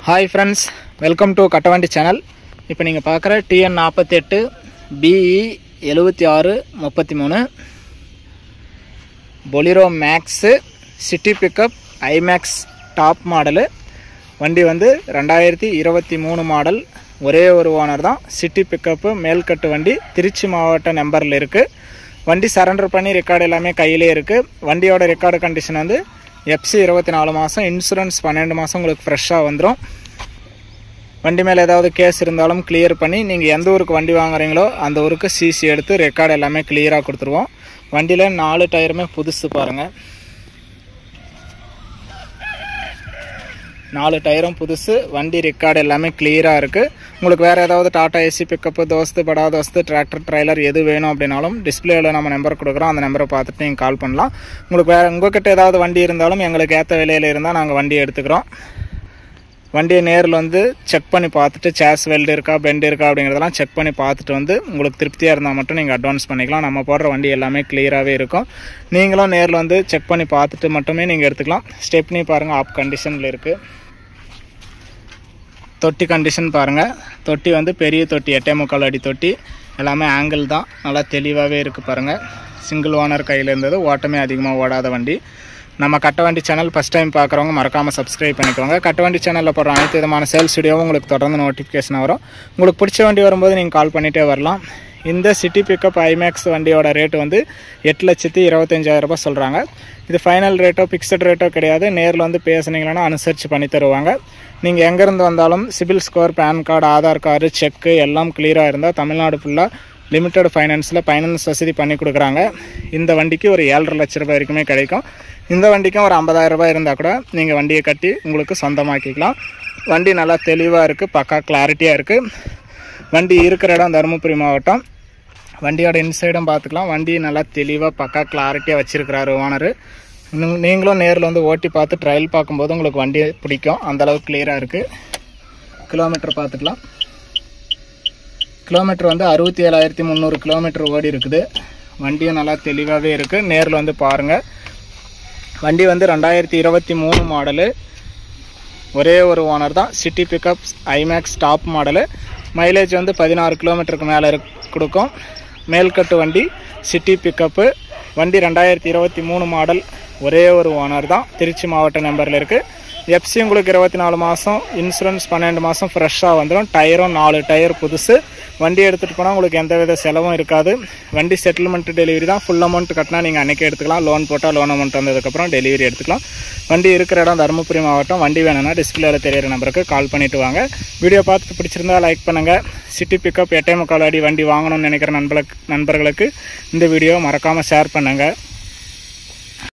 Hi friends, welcome to Kattavandi channel. இப்போ நீங்க பார்க்குற TN48 BE 7633 Bolero Max City Pickup IMAX Top model. வண்டி வந்து 2023 மாடல். ஒரே ஒரு ஓனர் தான். சிட்டி பிக்கப் மேல்கட்டு வண்டி திருச்சி மாவட்ட நம்பர்ல இருக்கு. வண்டி சரண்டர் பண்ணி ரெக்கார்ட் எல்லாமே கையிலே இருக்கு. வண்டியோட ரெக்கார்ட் கண்டிஷன் வந்து FC 24 மாதம், இன்சூரன்ஸ் 12 மாதம் உங்களுக்கு ஃப்ரெஷ்ஷாக வந்துடும். வண்டி மேலே ஏதாவது கேஸ் இருந்தாலும் கிளியர் பண்ணி நீங்கள் எந்த ஊருக்கு வண்டி வாங்குறீங்களோ அந்த ஊருக்கு சிசி எடுத்து ரெக்கார்டு எல்லாமே கிளியராக கொடுத்துருவோம். வண்டியில் 4 டயருமே புதுசு பாருங்கள், 4 டயரும் புதுசு. வண்டி ரெக்கார்டு எல்லாமே கிளியராக இருக்குது. உங்களுக்கு வேறு ஏதாவது டாடா ஏசி பிக்கப்பு, தோஸ்து படா தோஸ்து, டிராக்டர் ட்ரைலர் எது வேணும் அப்படின்னாலும் டிஸ்பிளேவில் நம்ம நம்பர் கொடுக்குறோம். அந்த நம்பரை பார்த்துட்டு நீங்கள் கால் பண்ணலாம். உங்களுக்கு வேறு உங்கள்கிட்ட ஏதாவது வண்டி இருந்தாலும் எங்களுக்கு ஏற்ற விலையில் இருந்தால் நாங்கள் வண்டி எடுத்துக்கிறோம். வண்டியை நேரில் வந்து செக் பண்ணி பார்த்துட்டு சேஸ் வெல்டு இருக்கா பெண்ட் இருக்கா அப்படிங்கிறதெல்லாம் செக் பண்ணி பார்த்துட்டு வந்து உங்களுக்கு திருப்தியாக இருந்தால் மட்டும் நீங்கள் அட்வான்ஸ் பண்ணிக்கலாம். நம்ம போடுற வண்டி எல்லாமே கிளியராகவே இருக்கும். நீங்களும் நேரில் வந்து செக் பண்ணி பார்த்துட்டு மட்டுமே நீங்கள் எடுத்துக்கலாம். ஸ்டெப்னி பாருங்கள், ஆப் கண்டிஷனில் இருக்குது. தொட்டி கண்டிஷன் பாருங்கள். தொட்டி வந்து பெரிய தொட்டி, 8.25 அடி தொட்டி. எல்லாமே ஆங்கிள் தான், நல்லா தெளிவாகவே இருக்குது பாருங்கள். சிங்கிள் ஓனர் கையில் இருந்தது, ஓட்டமே அதிகமாக ஓடாத வண்டி. நம்ம கட்டவண்டி சேனல் ஃபஸ்ட் டைம் பார்க்குறவங்க மறக்காமல் சப்ஸ்கிரைப் பண்ணிக்கோங்க. கட்டவண்டி சேனலில் போடுற அனைத்து விதமான சேல்ஸ் வீடியோவும் உங்களுக்கு தொடர்ந்து நோட்டிஃபிகேஷன் வரும். உங்களுக்கு பிடிச்ச வண்டி வரும்போது நீங்கள் கால் பண்ணிகிட்டே வரலாம். இந்த சிட்டி பிக்கப் ஐமேக்ஸ் வண்டியோட ரேட்டு வந்து 8,25,000 சொல்கிறாங்க. இது ஃபைனல் ரேட்டோ ஃபிக்ஸட் ரேட்டோ கிடையாது. நேரில் வந்து பேசுனீங்கன்னா அனுசரித்து பண்ணி தருவாங்க. நீங்கள் எங்கேருந்து வந்தாலும் CIBIL score, PAN card, Aadhaar card, cheque எல்லாம் கிளியராக இருந்தால் தமிழ்நாடு ஃபுல்லாக லிமிட்டட் ஃபைனான்ஸில் ஃபைனான்ஸ் வசதி பண்ணி கொடுக்குறாங்க. இந்த வண்டிக்கு ஒரு 7.5 லட்ச ரூபாய் வரைக்குமே கிடைக்கும். இந்த வண்டிக்கும் ஒரு 50,000 ரூபாய் இருந்தால் கூட நீங்கள் வண்டியை கட்டி உங்களுக்கு சொந்தமாக்கிக்கலாம். வண்டி நல்லா தெளிவாக இருக்குது, பக்கா கிளாரிட்டியாக இருக்குது. வண்டி இருக்கிற இடம் தருமபுரி மாவட்டம். வண்டியோட இன்சைடும் பார்த்துக்கலாம். வண்டி நல்லா தெளிவாக பக்கா கிளாரிட்டியாக வச்சுருக்கிறாரு ஓனர். நீங்களும் நேரில் வந்து ஓட்டி பார்த்து ட்ரையல் பார்க்கும்போது உங்களுக்கு வண்டி பிடிக்கும். அந்தளவுக்கு கிளியராக இருக்குது. கிலோமீட்டர் பார்த்துக்கலாம். கிலோமீட்டர் வந்து 67,300 கிலோமீட்டர் ஓடி இருக்குது. வண்டியும் நல்லா தெளிவாகவே இருக்குது. நேரில் வந்து பாருங்கள். வண்டி வந்து 2023 மாடலு. ஒரே ஒரு ஓனர் தான். City pickup iMax top model. Mileage வந்து 16 கிலோமீட்டருக்கு மேலே கொடுக்கும். மேல்கட்டு வண்டி, சிட்டி பிக்கப்பு. வண்டி 2023 மாடல். ஒரே ஒரு ஓனர் தான். திருச்சி மாவட்ட நம்பரில் இருக்குது. எஃப்சி உங்களுக்கு 24 மாதம், இன்சூரன்ஸ் 12 மாதம் ஃப்ரெஷ்ஷாக வந்துடும். டயரும் 4 டயர் புதுசு. வண்டி எடுத்துகிட்டு போனால் உங்களுக்கு எந்த வித செலவும் இருக்காது. வண்டி செட்டில்மெண்ட் டெலிவரி தான். ஃபுல் அமௌண்ட் கட்டினா நீங்கள் அன்றைக்கே எடுத்துக்கலாம். லோன் போட்டால் லோன் அமௌண்ட் வந்ததுக்கப்புறம் டெலிவரி எடுத்துக்கலாம். வண்டி இருக்கிற இடம் தருமபுரி மாவட்டம். வண்டி வேணும்னா டிஸ்பிளேல தெரியிற நம்பருக்கு கால் பண்ணிவிட்டு வாங்க. வீடியோ பார்த்துட்டு பிடிச்சிருந்தா லைக் பண்ணுங்கள். சிட்டி பிக்கப் 8.25 அடி வண்டி வாங்கணும்னு நினைக்கிற நண்பர்களுக்கு இந்த வீடியோ மறக்காமல் ஷேர் பண்ணுங்கள்.